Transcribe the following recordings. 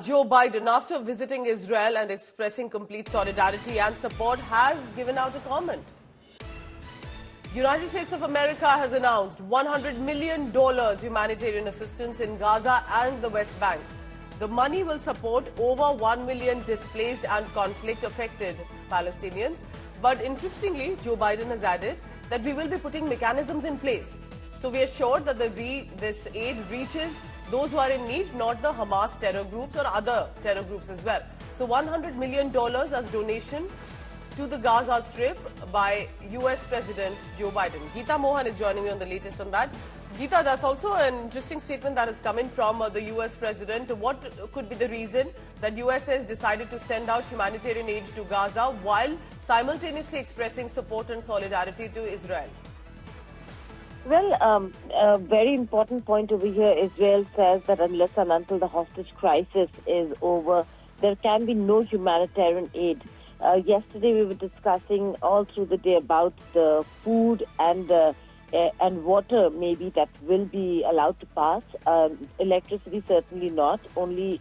Joe Biden, after visiting Israel and expressing complete solidarity and support, has given out a comment. United States of America has announced $100 million humanitarian assistance in Gaza and the West Bank. The money will support over 1 million displaced and conflict-affected Palestinians. But interestingly, Joe Biden has added that we will be putting mechanisms in place. So we are sure that this aid reaches those who are in need, not the Hamas terror groups or other terror groups as well. So $100 million as donation to the Gaza Strip by US President Joe Biden. Geeta Mohan is joining me on the latest on that. Geeta, that's also an interesting statement that is coming from the US President. What could be the reason that US has decided to send out humanitarian aid to Gaza while simultaneously expressing support and solidarity to Israel? Well, a very important point over here, Israel says that unless and until the hostage crisis is over, there can be no humanitarian aid. Yesterday we were discussing all through the day about the food and water maybe that will be allowed to pass. Electricity certainly not, only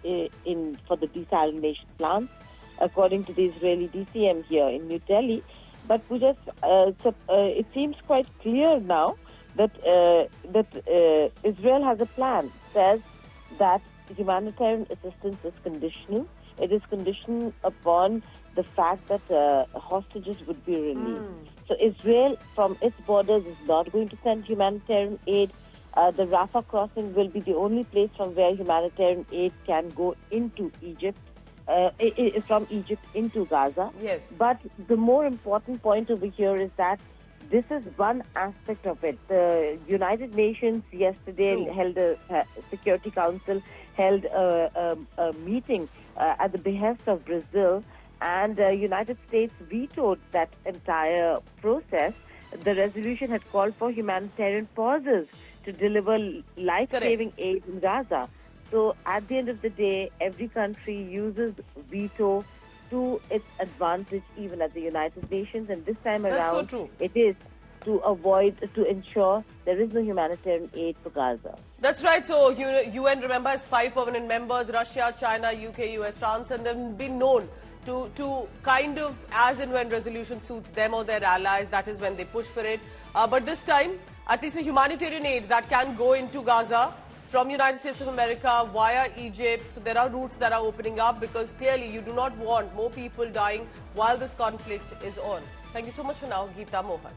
for the desalination plants, according to the Israeli DCM here in New Delhi. But we just it seems quite clear now that Israel has a plan. Says that humanitarian assistance is conditional. It is conditional upon the fact that hostages would be released. So Israel, from its borders, is not going to send humanitarian aid. The Rafah crossing will be the only place from where humanitarian aid can go into Egypt, from Egypt into Gaza. Yes. But the more important point over here is that this is one aspect of it. The United Nations yesterday held Security Council held a meeting at the behest of Brazil, and the United States vetoed that entire process. The resolution had called for humanitarian pauses to deliver life-saving aid in Gaza. So at the end of the day, every country uses veto to its advantage, even at the United Nations. And this time around, it is to ensure there is no humanitarian aid for Gaza. That's right. So UN, remember, has 5 permanent members: Russia, China, UK, US, France, and they've been known to kind of, as and when resolution suits them or their allies, that is when they push for it. But this time, at least a humanitarian aid that can go into Gaza from United States of America via Egypt. So there are routes that are opening up, because clearly you do not want more people dying while this conflict is on. Thank you so much for now, Geeta Mohan.